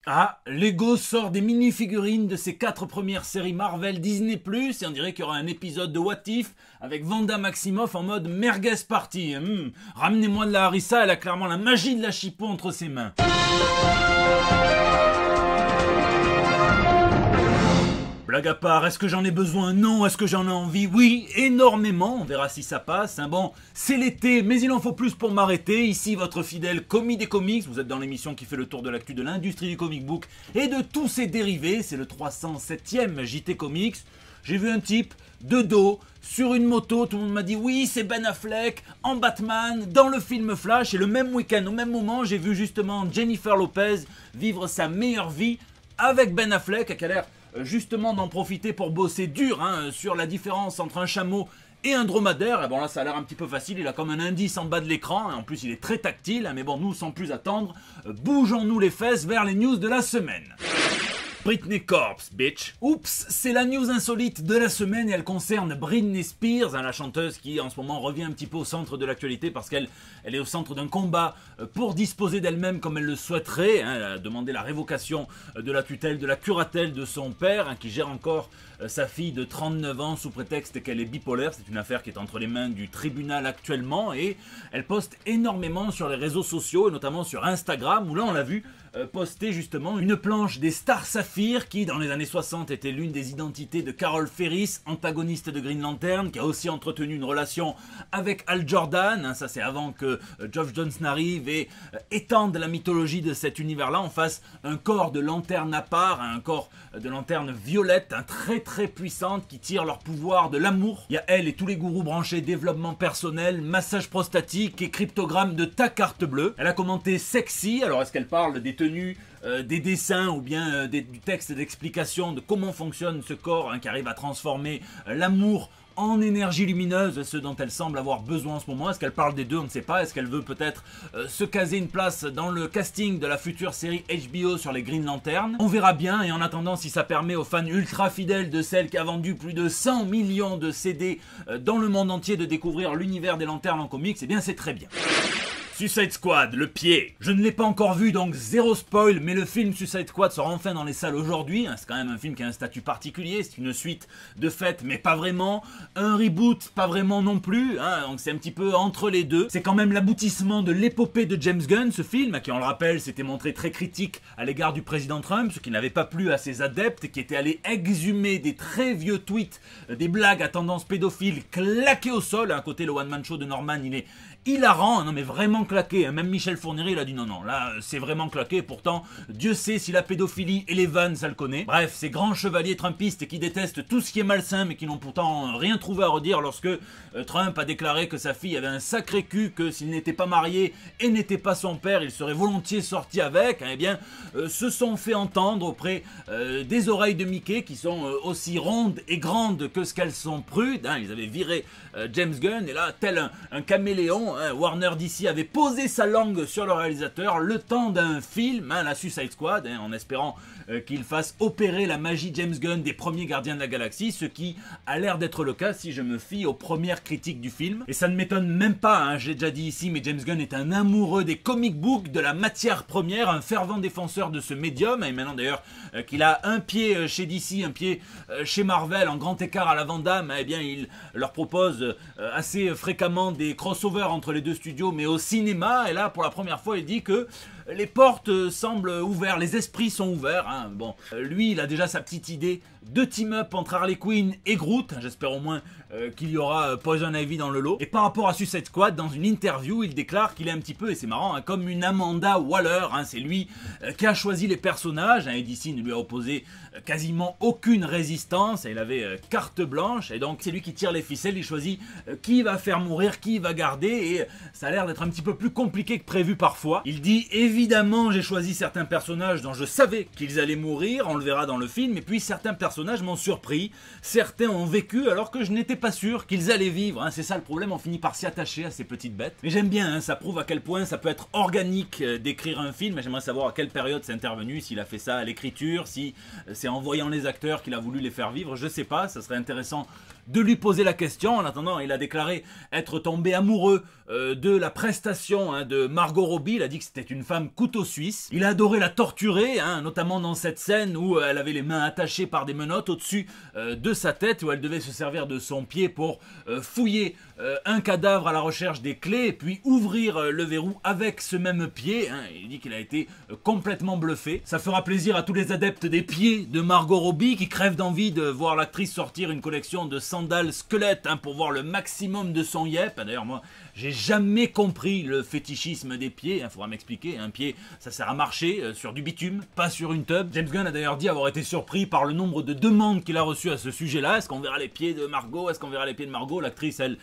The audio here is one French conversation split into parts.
Ah, Lego sort des mini-figurines de ses 4 premières séries Marvel Disney+, et on dirait qu'il y aura un épisode de What If avec Wanda Maximoff en mode merguez party. Ramenez-moi de la harissa, elle a clairement la magie de la chipot entre ses mains. Blague à part, est-ce que j'en ai besoin? Non. Est-ce que j'en ai envie? Oui, énormément. On verra si ça passe. Bon, c'est l'été, mais il en faut plus pour m'arrêter. Ici, votre fidèle commis des comics. Vous êtes dans l'émission qui fait le tour de l'actu de l'industrie du comic book et de tous ses dérivés. C'est le 307e JT Comics. J'ai vu un type de dos sur une moto. Tout le monde m'a dit oui, c'est Ben Affleck en Batman dans le film Flash. Et le même week-end, au même moment, j'ai vu justement Jennifer Lopez vivre sa meilleure vie avec Ben Affleck, qui a l'air justement d'en profiter pour bosser dur sur la différence entre un chameau et un dromadaire. Et bon là ça a l'air un petit peu facile, il a comme un indice en bas de l'écran, et en plus il est très tactile, mais bon, nous sans plus attendre, bougeons-nous les fesses vers les news de la semaine. Britney Corpse, bitch. Oups, c'est la news insolite de la semaine et elle concerne Britney Spears, la chanteuse qui en ce moment revient un petit peu au centre de l'actualité parce qu'elle est au centre d'un combat pour disposer d'elle-même comme elle le souhaiterait. Elle a demandé la révocation de la tutelle, de la curatelle de son père, qui gère encore sa fille de 39 ans sous prétexte qu'elle est bipolaire. C'est une affaire qui est entre les mains du tribunal actuellement et elle poste énormément sur les réseaux sociaux et notamment sur Instagram où là on l'a vu poster justement une planche des Star Sapphire qui dans les années 60 était l'une des identités de Carol Ferris, antagoniste de Green Lantern, qui a aussi entretenu une relation avec Hal Jordan. Ça c'est avant que Geoff Johns n'arrive et étende la mythologie de cet univers-là. On fasse un corps de lanterne à part, un corps de lanterne violette, très puissante qui tire leur pouvoir de l'amour. Il y a elle et tous les gourous branchés développement personnel, massage prostatique et cryptogramme de ta carte bleue. Elle a commenté sexy. Alors est-ce qu'elle parle des tenues, des dessins ou bien du texte d'explication de comment fonctionne ce corps qui arrive à transformer l'amour en énergie lumineuse, ce dont elle semble avoir besoin en ce moment? Est-ce qu'elle parle des deux? On ne sait pas. Est-ce qu'elle veut peut-être se caser une place dans le casting de la future série HBO sur les Green Lantern? On verra bien, et en attendant, si ça permet aux fans ultra fidèles de celle qui a vendu plus de 100 millions de CD dans le monde entier de découvrir l'univers des lanternes en comics, eh bien c'est très bien. Suicide Squad, le pied. Je ne l'ai pas encore vu, donc zéro spoil, mais le film Suicide Squad sort enfin dans les salles aujourd'hui. C'est quand même un film qui a un statut particulier, c'est une suite de fait, mais pas vraiment. Un reboot, pas vraiment non plus, donc c'est un petit peu entre les deux. C'est quand même l'aboutissement de l'épopée de James Gunn, ce film, qui on le rappelle, s'était montré très critique à l'égard du président Trump, ce qui n'avait pas plu à ses adeptes, qui étaient allés exhumer des très vieux tweets, des blagues à tendance pédophile claquées au sol. À côté, le one-man show de Norman, il est hilarant, non mais vraiment claqué. Même Michel Fournier, il a dit non, là c'est vraiment claqué. Pourtant, Dieu sait si la pédophilie et les vannes, ça le connaît. Bref, ces grands chevaliers trumpistes qui détestent tout ce qui est malsain, mais qui n'ont pourtant rien trouvé à redire lorsque Trump a déclaré que sa fille avait un sacré cul, que s'il n'était pas marié et n'était pas son père, il serait volontiers sorti avec, eh bien, se sont fait entendre auprès des oreilles de Mickey, qui sont aussi rondes et grandes que ce qu'elles sont prudes. Ils avaient viré James Gunn, et là, tel un caméléon, Warner DC avait posé sa langue sur le réalisateur le temps d'un film, la Suicide Squad, en espérant qu'il fasse opérer la magie James Gunn des premiers Gardiens de la Galaxie, ce qui a l'air d'être le cas si je me fie aux premières critiques du film. Et ça ne m'étonne même pas, je l'ai déjà dit ici, mais James Gunn est un amoureux des comic books, de la matière première, un fervent défenseur de ce médium, et maintenant d'ailleurs qu'il a un pied chez DC, un pied chez Marvel, en grand écart à la Van Damme, eh bien il leur propose assez fréquemment des crossovers entre les deux studios, mais au cinéma. Et là, pour la première fois, il dit que les portes semblent ouvertes, les esprits sont ouverts. Bon, lui, il a déjà sa petite idée de team-up entre Harley Quinn et Groot. J'espère au moins qu'il y aura Poison Ivy dans le lot. Et par rapport à Suicide Squad, dans une interview, il déclare qu'il est un petit peu, et c'est marrant, comme une Amanda Waller. C'est lui qui a choisi les personnages. Et DC ne lui a opposé quasiment aucune résistance. Et il avait carte blanche. Et donc, c'est lui qui tire les ficelles. Il choisit qui va faire mourir, qui va garder. Et ça a l'air d'être un petit peu plus compliqué que prévu parfois. Il dit évidemment, j'ai choisi certains personnages dont je savais qu'ils allaient mourir. On le verra dans le film. Et puis, certains personnages m'ont surpris. Certains ont vécu alors que je n'étais pas sûr qu'ils allaient vivre. C'est ça le problème, on finit par s'y attacher à ces petites bêtes. Mais j'aime bien, ça prouve à quel point ça peut être organique d'écrire un film. J'aimerais savoir à quelle période c'est intervenu, s'il a fait ça à l'écriture, si c'est en voyant les acteurs qu'il a voulu les faire vivre. Je sais pas, ça serait intéressant de lui poser la question. En attendant, il a déclaré être tombé amoureux de la prestation de Margot Robbie. Il a dit que c'était une femme couteau suisse. Il a adoré la torturer, notamment dans cette scène où elle avait les mains attachées par des menottes au-dessus de sa tête, où elle devait se servir de son pied pour fouiller un cadavre à la recherche des clés, et puis ouvrir le verrou avec ce même pied. Il dit qu'il a été complètement bluffé. Ça fera plaisir à tous les adeptes des pieds de Margot Robbie qui crèvent d'envie de voir l'actrice sortir une collection de sandales squelettes pour voir le maximum de son yep. D'ailleurs, moi, j'ai jamais compris le fétichisme des pieds. Faudra m'expliquer. Un pied, ça sert à marcher sur du bitume, pas sur une tub. James Gunn a d'ailleurs dit avoir été surpris par le nombre de demandes qu'il a reçues à ce sujet-là. Est-ce qu'on verra les pieds de Margot? Est-ce qu'on verra les pieds de Margot? L'actrice, elle,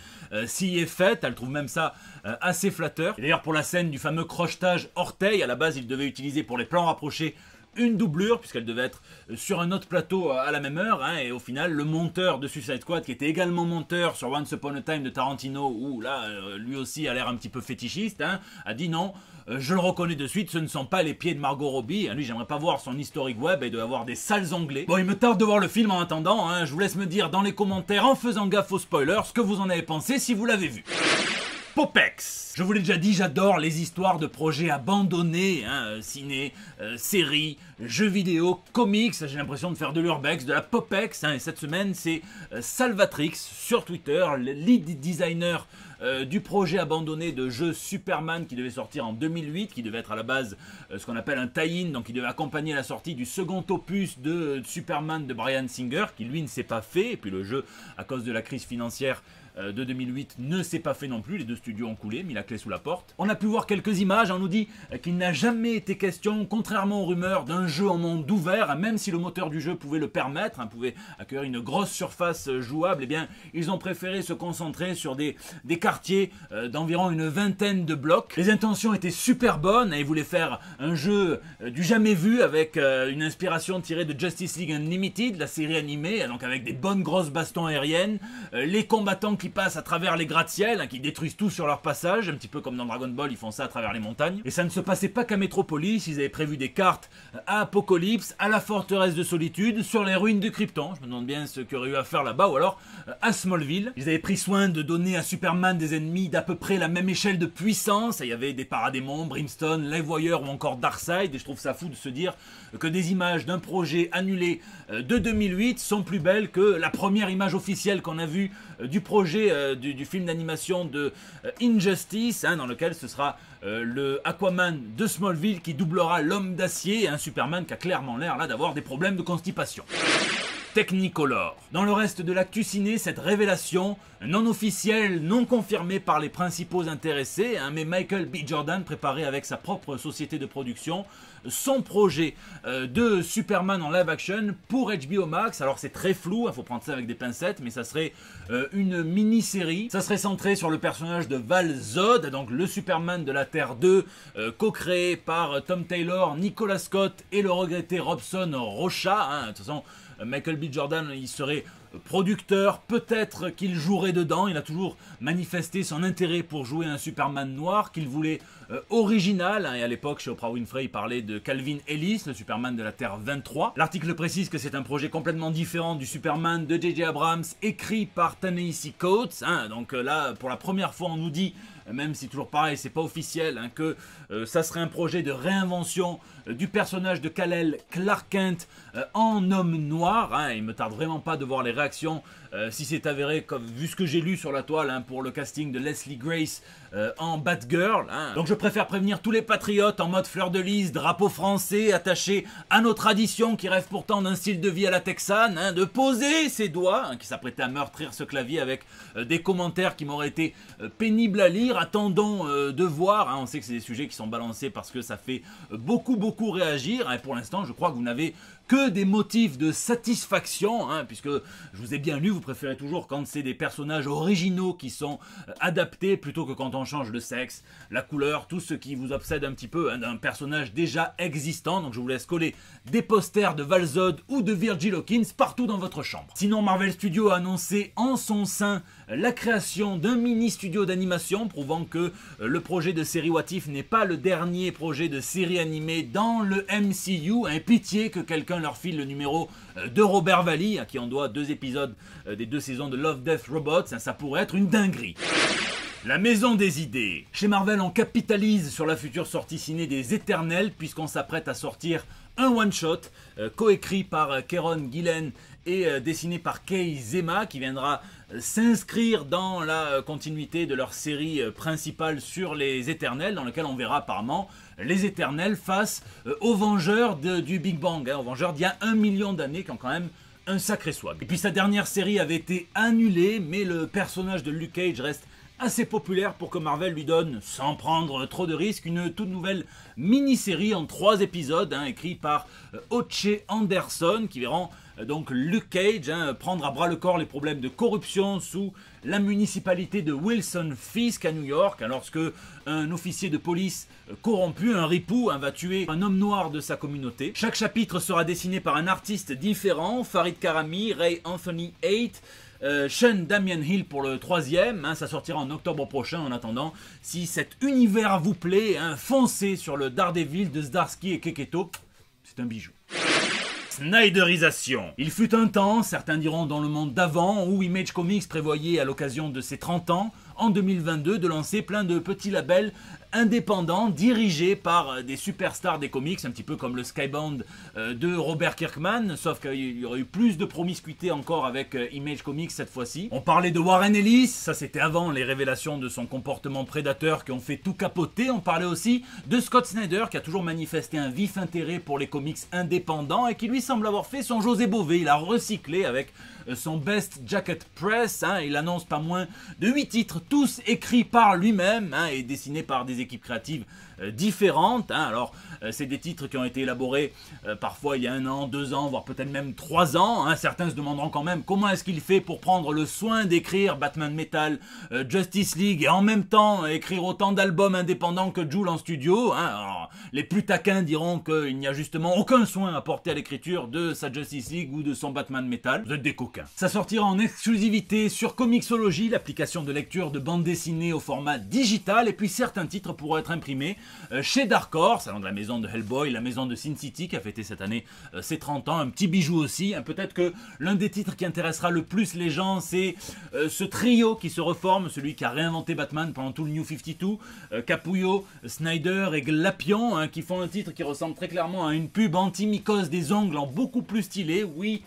s'y est faite. Elle trouve même ça assez flatteur. Et d'ailleurs, pour la scène du fameux crochetage orteil, à la base, il devait utiliser pour les plans rapprochés une doublure, puisqu'elle devait être sur un autre plateau à la même heure, et au final, le monteur de Suicide Squad, qui était également monteur sur Once Upon a Time de Tarantino, où là, lui aussi a l'air un petit peu fétichiste, a dit non, je le reconnais de suite, ce ne sont pas les pieds de Margot Robbie. Lui, j'aimerais pas voir son historique web et de avoir des sales onglets. Bon, il me tarde de voir le film en attendant, je vous laisse me dire dans les commentaires, en faisant gaffe aux spoilers, ce que vous en avez pensé si vous l'avez vu. Popex. Je vous l'ai déjà dit, j'adore les histoires de projets abandonnés, ciné, séries, jeux vidéo, comics. J'ai l'impression de faire de l'urbex, de la popex. Et cette semaine, c'est Salvatrix sur Twitter, le lead designer du projet abandonné de jeu Superman qui devait sortir en 2008, qui devait être à la base ce qu'on appelle un tie-in, donc qui devait accompagner la sortie du second opus de Superman de Bryan Singer, qui lui ne s'est pas fait, et puis le jeu, à cause de la crise financière de 2008, ne s'est pas fait non plus. Les deux studios ont coulé, mis la clé sous la porte. On a pu voir quelques images. On nous dit qu'il n'a jamais été question, contrairement aux rumeurs, d'un jeu en monde ouvert, même si le moteur du jeu pouvait le permettre, pouvait accueillir une grosse surface jouable. Eh bien, ils ont préféré se concentrer sur des quartiers d'environ une vingtaine de blocs. Les intentions étaient super bonnes. Ils voulaient faire un jeu du jamais vu, avec une inspiration tirée de Justice League Unlimited, la série animée, donc avec des bonnes grosses bastons aériennes, les combattants qui passent à travers les gratte-ciel, qui détruisent tout sur leur passage, un petit peu comme dans Dragon Ball, ils font ça à travers les montagnes. Et ça ne se passait pas qu'à Metropolis, ils avaient prévu des cartes à Apocalypse, à la forteresse de Solitude, sur les ruines de Krypton. Je me demande bien ce qu'il y aurait eu à faire là-bas, ou alors à Smallville. Ils avaient pris soin de donner à Superman des ennemis d'à peu près la même échelle de puissance. Il y avait des paradémons, Brimstone, Les Voyeurs ou encore Darkseid, et je trouve ça fou de se dire que des images d'un projet annulé de 2008 sont plus belles que la première image officielle qu'on a vue du projet du film d'animation de Injustice, dans lequel ce sera le Aquaman de Smallville qui doublera l'homme d'acier, un Superman qui a clairement l'air là d'avoir des problèmes de constipation. Technicolor. Dans le reste de l'actu ciné, cette révélation non officielle, non confirmée par les principaux intéressés, mais Michael B. Jordan préparait avec sa propre société de production son projet de Superman en live action pour HBO Max. Alors c'est très flou, faut prendre ça avec des pincettes, mais ça serait une mini-série. Ça serait centré sur le personnage de Val Zod, donc le Superman de la Terre 2, co-créé par Tom Taylor, Nicolas Scott et le regretté Robson Rocha. De toute façon, Michael B. Jordan, il serait producteur, peut-être qu'il jouerait dedans. Il a toujours manifesté son intérêt pour jouer un Superman noir qu'il voulait original, et à l'époque chez Oprah Winfrey il parlait de Calvin Ellis, le Superman de la Terre 23. L'article précise que c'est un projet complètement différent du Superman de J.J. Abrams écrit par Ta-Nehisi Coates, donc là pour la première fois on nous dit, même si toujours pareil c'est pas officiel, que ça serait un projet de réinvention du personnage de Kal-El Clark Kent en homme noir. Il me tarde vraiment pas de voir les réactions si c'est avéré, comme vu ce que j'ai lu sur la toile pour le casting de Leslie Grace en Batgirl. Donc je préfère prévenir tous les patriotes en mode fleur de lys, drapeau français attaché à nos traditions qui rêvent pourtant d'un style de vie à la texane, de poser ses doigts, qui s'apprêtait à meurtrir ce clavier avec des commentaires qui m'auraient été pénibles à lire. Attendons de voir, on sait que c'est des sujets qui sont balancés parce que ça fait beaucoup réagir, et pour l'instant je crois que vous n'avez que des motifs de satisfaction, puisque je vous ai bien lu, vous préférez toujours quand c'est des personnages originaux qui sont adaptés plutôt que quand on change le sexe, la couleur, tout ce qui vous obsède un petit peu d'un personnage déjà existant. Donc je vous laisse coller des posters de Val Zod ou de Virgil Hawkins partout dans votre chambre. Sinon, Marvel Studios a annoncé en son sein la création d'un mini studio d'animation, prouvant que le projet de série What If n'est pas le dernier projet de série animée dans le MCU. Pitié que quelqu'un leur file le numéro de Robert Valley, à qui on doit 2 épisodes des 2 saisons de Love, Death, Robots, ça pourrait être une dinguerie. La maison des idées. Chez Marvel, on capitalise sur la future sortie ciné des Éternels, puisqu'on s'apprête à sortir un one-shot, coécrit par Kieron Gillen et dessiné par Kei Zema, qui viendra s'inscrire dans la continuité de leur série principale sur les Éternels, dans lequel on verra apparemment les Éternels face aux Vengeurs du Big Bang, aux Vengeurs d'il y a 1 million d'années, qui ont quand même un sacré swag. Et puis sa dernière série avait été annulée, mais le personnage de Luke Cage reste assez populaire pour que Marvel lui donne, sans prendre trop de risques, une toute nouvelle mini-série en 3 épisodes, écrits par Oche Anderson, qui verront donc Luke Cage prendre à bras le corps les problèmes de corruption sous la municipalité de Wilson Fisk à New York, lorsque un officier de police corrompu, un ripou, va tuer un homme noir de sa communauté. Chaque chapitre sera dessiné par un artiste différent, Farid Karami, Ray Anthony Haight, Sean Damian Hill pour le 3e, ça sortira en octobre prochain. En attendant, si cet univers vous plaît, foncez sur le Daredevil de Zdarsky et Keketo, c'est un bijou. Snyderisation. Il fut un temps, certains diront dans le monde d'avant, où Image Comics prévoyait à l'occasion de ses 30 ans, en 2022, de lancer plein de petits labels indépendants, dirigés par des superstars des comics, un petit peu comme le Skybound de Robert Kirkman, sauf qu'il y aurait eu plus de promiscuité encore avec Image Comics cette fois-ci. On parlait de Warren Ellis, ça c'était avant les révélations de son comportement prédateur qui ont fait tout capoter. On parlait aussi de Scott Snyder, qui a toujours manifesté un vif intérêt pour les comics indépendants et qui lui semble avoir fait son José Bové. Il a recyclé avec son Best Jacket Press, il annonce pas moins de 8 titres, tous écrits par lui-même et dessinés par des équipes créatives différentes. Alors c'est des titres qui ont été élaborés parfois il y a 1 an, 2 ans, voire peut-être même 3 ans. Certains se demanderont quand même comment est-ce qu'il fait pour prendre le soin d'écrire Batman Metal, Justice League et en même temps écrire autant d'albums indépendants que Jul en studio. Alors, les plus taquins diront qu'il n'y a justement aucun soin à porter à l'écriture de sa Justice League ou de son Batman Metal. Vous êtes des coquins. Ça sortira en exclusivité sur Comixology, l'application de lecture de bande dessinée au format digital, et puis certains titres pourront être imprimés chez Dark Horse, salon de la maison de Hellboy, la maison de Sin City qui a fêté cette année ses 30 ans, un petit bijou aussi. Peut-être que l'un des titres qui intéressera le plus les gens, c'est ce trio qui se reforme, celui qui a réinventé Batman pendant tout le New 52, Capullo, Snyder et Glapion, qui font un titre qui ressemble très clairement à une pub anti-mycose des ongles en beaucoup plus stylé. Oui,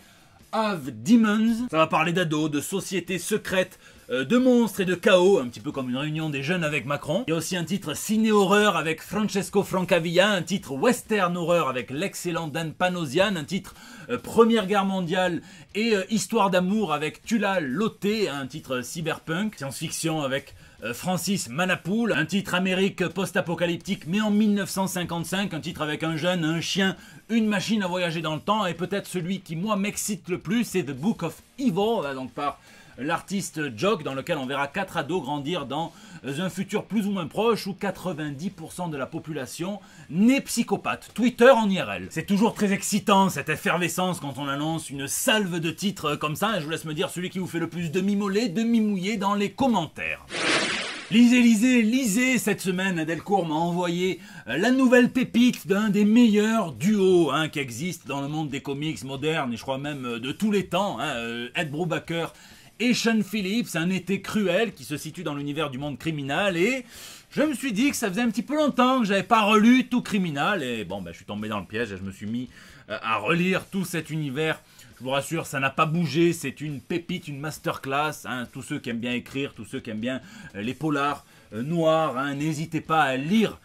Have Demons. Ça va parler d'ados, de sociétés secrètes, de monstres et de chaos, un petit peu comme une réunion des jeunes avec Macron. Il y a aussi un titre ciné-horreur avec Francesco Francavilla, un titre western-horreur avec l'excellent Dan Panosian, un titre Première Guerre mondiale et Histoire d'amour avec Tula Lotté, un titre cyberpunk, science-fiction avec Francis Manapoul, un titre Amérique post-apocalyptique mais en 1955, un titre avec un jeune, un chien, une machine à voyager dans le temps, et peut-être celui qui moi m'excite le plus, c'est The Book of Evil, donc par l'artiste Jock, dans lequel on verra 4 ados grandir dans un futur plus ou moins proche où 90% de la population n'est psychopathe. Twitter en IRL. C'est toujours très excitant cette effervescence quand on annonce une salve de titres comme ça, et je vous laisse me dire celui qui vous fait le plus demi-mollet, demi-mouillé dans les commentaires. Lisez, cette semaine Delcourt m'a envoyé la nouvelle pépite d'un des meilleurs duos qui existent dans le monde des comics modernes, et je crois même de tous les temps, Ed Brubaker et Sean Phillips, un été cruel qui se situe dans l'univers du monde criminel, et je me suis dit que ça faisait un petit peu longtemps que j'avais pas relu tout Criminal, et bon, je suis tombé dans le piège et je me suis mis à relire tout cet univers. Je vous rassure, ça n'a pas bougé, c'est une pépite, une masterclass. Tous ceux qui aiment bien écrire, tous ceux qui aiment bien les polars noirs, n'hésitez pas à lire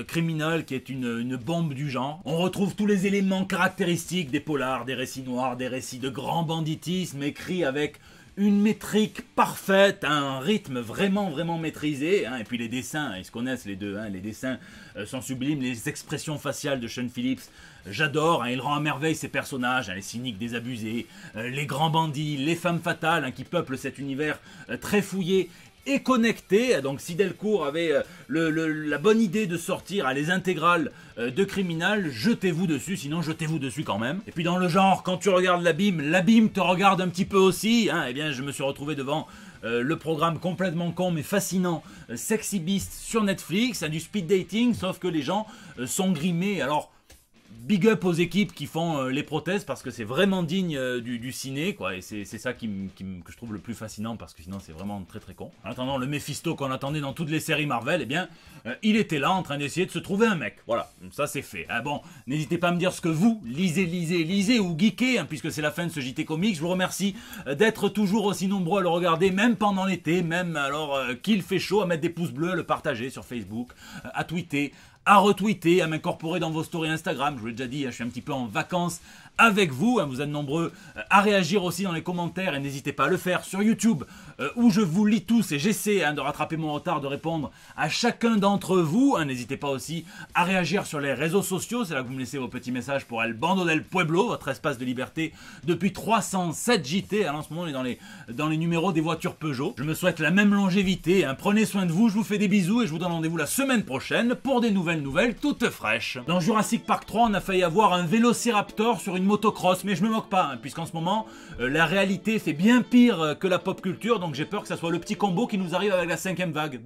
Criminal, qui est une bombe du genre. On retrouve tous les éléments caractéristiques des polars, des récits noirs, des récits de grand banditisme, écrits avec une métrique parfaite, un rythme vraiment maîtrisé, et puis les dessins, ils se connaissent les deux, les dessins sont sublimes, les expressions faciales de Sean Phillips, j'adore, il rend à merveille ses personnages, les cyniques désabusés, les grands bandits, les femmes fatales qui peuplent cet univers très fouillé et connecté. Donc si Delcourt avait la bonne idée de sortir les intégrales de Criminal, jetez-vous dessus, sinon jetez-vous dessus quand même. Et puis dans le genre, quand tu regardes l'abîme te regarde un petit peu aussi, eh bien je me suis retrouvé devant le programme complètement con mais fascinant Sexy Beast sur Netflix, du speed dating, sauf que les gens sont grimés, alors big up aux équipes qui font les prothèses parce que c'est vraiment digne du ciné, quoi. Et c'est ça que je trouve le plus fascinant parce que sinon c'est vraiment très très con. En attendant, le Mephisto qu'on attendait dans toutes les séries Marvel, eh bien, il était là en train d'essayer de se trouver un mec. Voilà, ça c'est fait. Ah bon, n'hésitez pas à me dire ce que vous lisez ou geekez, hein, puisque c'est la fin de ce JT Comics. Je vous remercie d'être toujours aussi nombreux à le regarder, même pendant l'été, même alors qu'il fait chaud, à mettre des pouces bleus, à le partager sur Facebook, à tweeter, à retweeter, à m'incorporer dans vos stories Instagram. Je vous l'ai déjà dit, je suis un petit peu en vacances avec vous. Vous êtes nombreux à réagir aussi dans les commentaires et n'hésitez pas à le faire sur YouTube où je vous lis tous et j'essaie de rattraper mon retard, de répondre à chacun d'entre vous. N'hésitez pas aussi à réagir sur les réseaux sociaux. C'est là que vous me laissez vos petits messages pour El Bando del Pueblo, votre espace de liberté depuis 307 JT. Alors en ce moment, on est dans les numéros des voitures Peugeot. Je me souhaite la même longévité. Prenez soin de vous, je vous fais des bisous et je vous donne rendez-vous la semaine prochaine pour des nouvelles toutes fraîches. Dans Jurassic Park 3, on a failli avoir un Vélociraptor sur une motocross, mais je me moque pas, puisqu'en ce moment, la réalité fait bien pire que la pop culture, donc j'ai peur que ça soit le petit combo qui nous arrive avec la 5e vague.